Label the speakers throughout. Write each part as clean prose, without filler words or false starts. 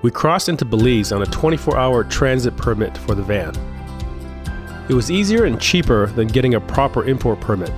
Speaker 1: We crossed into Belize on a 24-hour transit permit for the van. It was easier and cheaper than getting a proper import permit.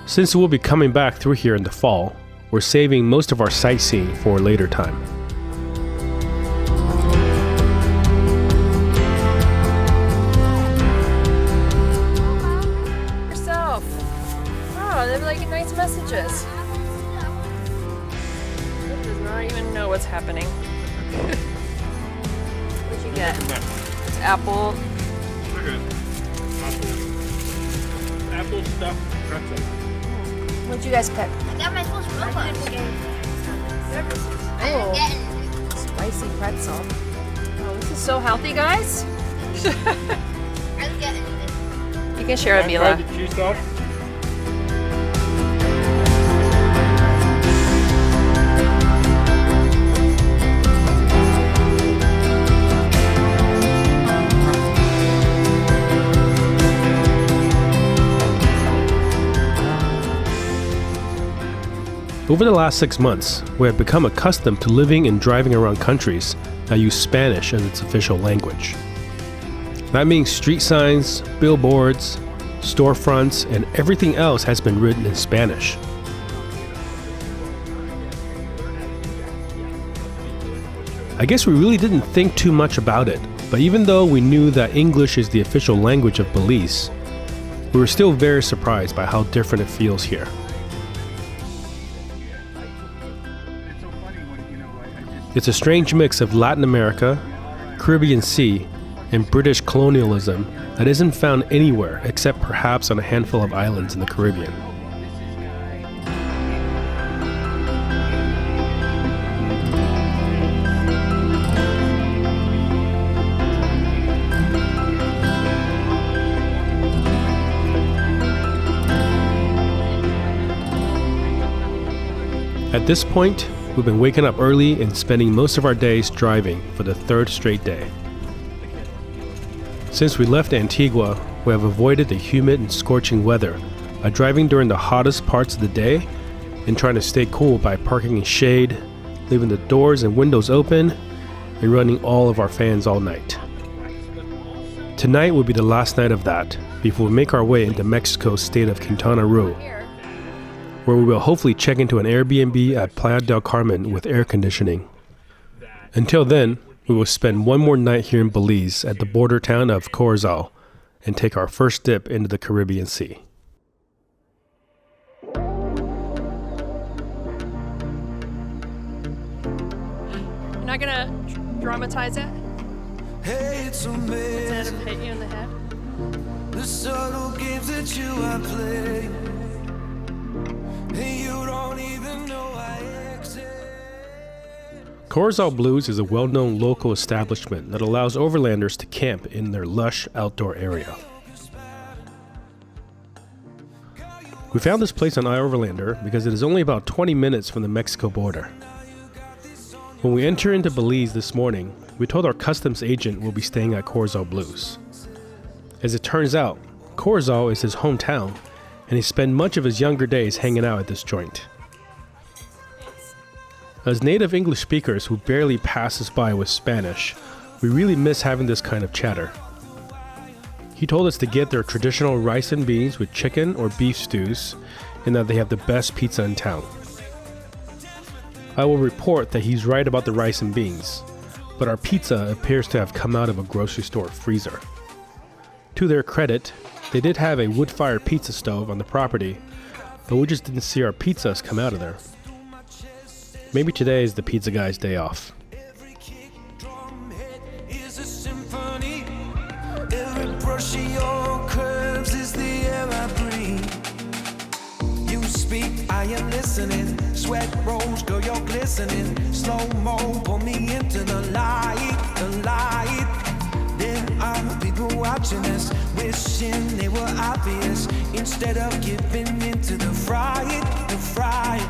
Speaker 1: Since we'll be coming back through here in the fall, we're saving most of our sightseeing for a later time.
Speaker 2: They're like nice messages. It does not even know what's happening. What'd you get? It's apple.
Speaker 1: Okay. Apple stuffed pretzel.
Speaker 2: What'd you guys pick?
Speaker 3: I got my first Robux. I didn't get anything.
Speaker 2: Spicy pretzel. Oh, this is so healthy, guys.
Speaker 3: I didn't get anything.
Speaker 2: You can share it, Mila.
Speaker 1: The cheese sauce. Over the last 6 months, we have become accustomed to living and driving around countries that use Spanish as its official language. That means street signs, billboards, storefronts, and everything else has been written in Spanish. I guess we really didn't think too much about it, but even though we knew that English is the official language of Belize, we were still very surprised by how different it feels here. It's a strange mix of Latin America, Caribbean Sea, and British colonialism that isn't found anywhere except perhaps on a handful of islands in the Caribbean. At this point, we've been waking up early and spending most of our days driving for the third straight day. Since we left Antigua, we have avoided the humid and scorching weather by driving during the hottest parts of the day and trying to stay cool by parking in shade, leaving the doors and windows open, and running all of our fans all night. Tonight will be the last night of that before we make our way into Mexico's state of Quintana Roo, where we will hopefully check into an Airbnb at Playa del Carmen with air conditioning. Until then, we will spend one more night here in Belize at the border town of Corozal and take our first dip into the Caribbean Sea.
Speaker 2: You're not gonna dramatize it?
Speaker 4: Hey, it's amazing.
Speaker 2: Instead of hit you in the head?
Speaker 4: The subtle games that you are playing. And you don't even know I exist.
Speaker 1: Corozal Blues is a well-known local establishment that allows overlanders to camp in their lush outdoor area. We found this place on iOverlander because it is only about 20 minutes from the Mexico border. When we enter into Belize this morning, we told our customs agent we'll be staying at Corozal Blues. As it turns out, Corozal is his hometown, and he spent much of his younger days hanging out at this joint. As native English speakers who barely pass us by with Spanish, we really miss having this kind of chatter. He told us to get their traditional rice and beans with chicken or beef stews, and that they have the best pizza in town. I will report that he's right about the rice and beans, but our pizza appears to have come out of a grocery store freezer. To their credit, they did have a wood-fired pizza stove on the property, but we just didn't see our pizzas come out of there. Maybe today is the pizza guy's day off.
Speaker 4: Every kick drum hit is a symphony. Every brush of your curves is the air I breathe. You speak, I am listening. Sweat rolls, girl, you're glistening. Slow-mo, pull me into the light, the light. There are people watching us, wishing they were obvious, instead of giving into the fright, the fright.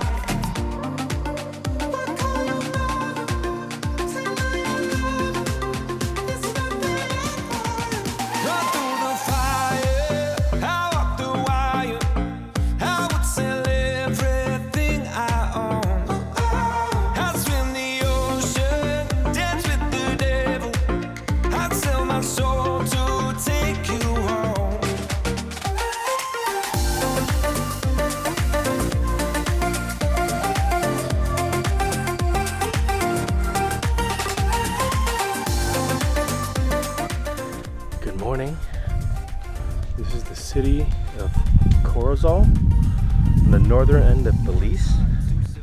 Speaker 4: Run through the fire, I walk the wire.
Speaker 1: city of Corozal on the northern end of Belize.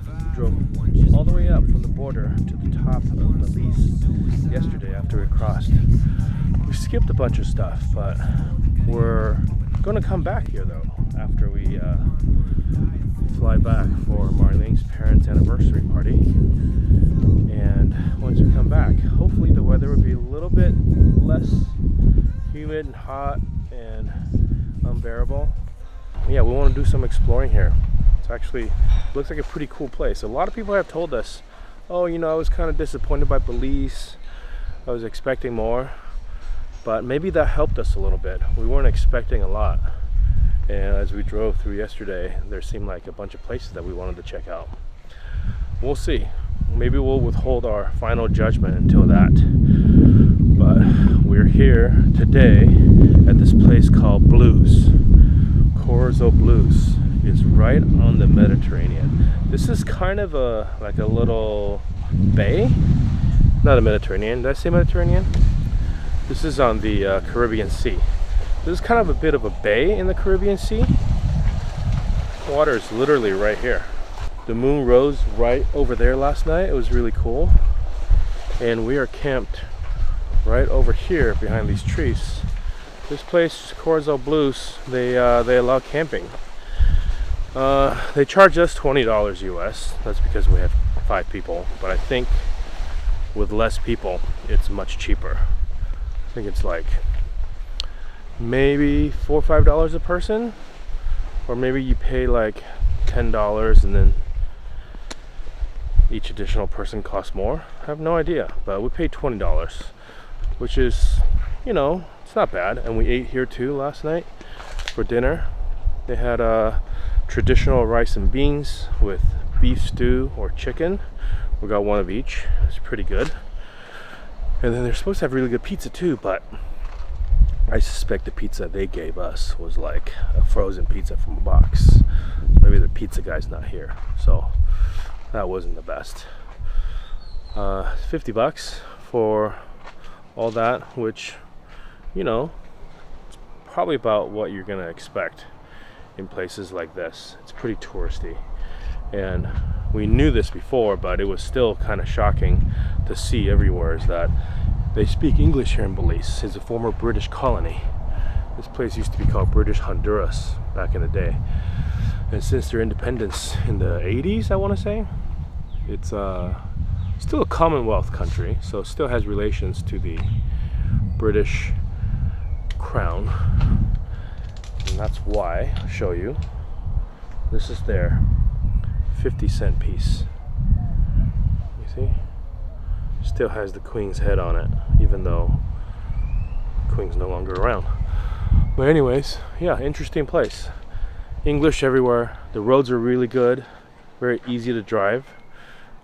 Speaker 1: We drove all the way up from the border to the top of Belize yesterday after we crossed. We skipped a bunch of stuff, but we're going to come back here though after we fly back for Marlene's parents' anniversary party. And once we come back, hopefully the weather will be a little bit less humid and hot and unbearable. Yeah, we want to do some exploring here. It's actually looks like a pretty cool place. A lot of people have told us, oh, you know, I was kind of disappointed by Belize. I was expecting more, but maybe that helped us a little bit. We weren't expecting a lot. And as we drove through yesterday, there seemed like a bunch of places that we wanted to check out. We'll see. Maybe we'll withhold our final judgment until that. But we're here today at this place called Blues. Corozal Blues. It's right on the Mediterranean. This is kind of like a little bay. Not a Mediterranean. Did I say Mediterranean? This is on the Caribbean Sea. This is kind of a bit of a bay in the Caribbean Sea. Water is literally right here. The moon rose right over there last night. It was really cool. And we are camped right over here behind these trees. This place, Corozal Blues, they allow camping. They charge us $20 US. That's because we have 5 people. But I think with less people, it's much cheaper. I think it's like maybe $4 or $5 a person, or maybe you pay like $10 and then each additional person costs more. I have no idea, but we paid $20, which is, you know, it's not bad. And we ate here too last night for dinner. They had traditional rice and beans with beef stew or chicken. We got one of each. It's pretty good. And then they're supposed to have really good pizza too, but I suspect the pizza they gave us was like a frozen pizza from a box. Maybe the pizza guy's not here, so that wasn't the best. $50 for all that, which, you know, it's probably about what you're gonna expect in places like this. It's pretty touristy, and we knew this before, but it was still kind of shocking to see everywhere is that they speak English here in Belize. It's a former British colony. This place used to be called British Honduras back in the day. And since their independence in the 80s, I want to say, it's still a Commonwealth country, so it still has relations to the British Crown. And that's why, I'll show you. This is their 50-cent piece. You see? Still has the Queen's head on it, even though the Queen's no longer around. But anyways, yeah, interesting place. English everywhere. The roads are really good, very easy to drive.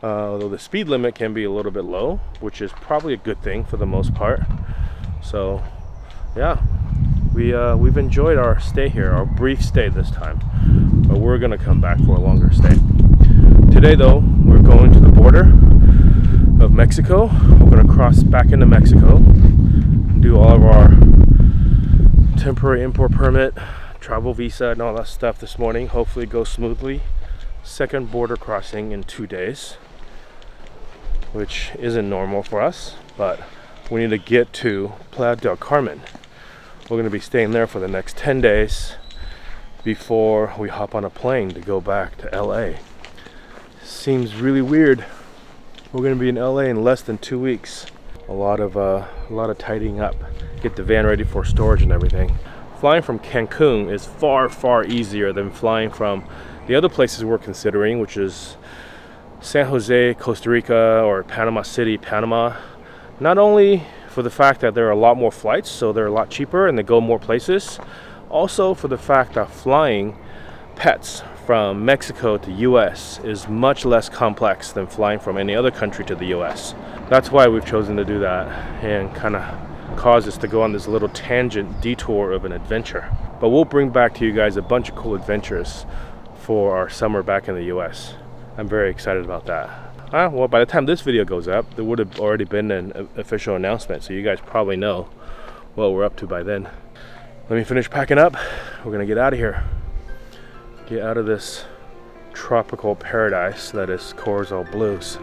Speaker 1: Although the speed limit can be a little bit low, which is probably a good thing for the most part. So, yeah, we've enjoyed our stay here, our brief stay this time. But we're gonna come back for a longer stay. Today, though, we're going to the border of Mexico. We're going to cross back into Mexico, do all of our temporary import permit, travel visa, and all that stuff this morning. Hopefully it goes smoothly. Second border crossing in 2 days, which isn't normal for us, but we need to get to Playa del Carmen. We're going to be staying there for the next 10 days before we hop on a plane to go back to LA. Seems really weird. We're going to be in LA in less than 2 weeks. A lot of tidying up, get the van ready for storage and everything. Flying from Cancun is far easier than flying from the other places we're considering, which is San Jose, Costa Rica, or Panama City, Panama. Not only for the fact that there are a lot more flights, so they're a lot cheaper and they go more places, also for the fact that flying pets from Mexico to US is much less complex than flying from any other country to the US. That's why we've chosen to do that and kind of cause us to go on this little tangent detour of an adventure. But we'll bring back to you guys a bunch of cool adventures for our summer back in the US. I'm very excited about that. Well, by the time this video goes up, there would have already been an official announcement, so you guys probably know what we're up to by then. Let me finish packing up. we're gonna get out of here. Get out of this tropical paradise that is Corzo Blues.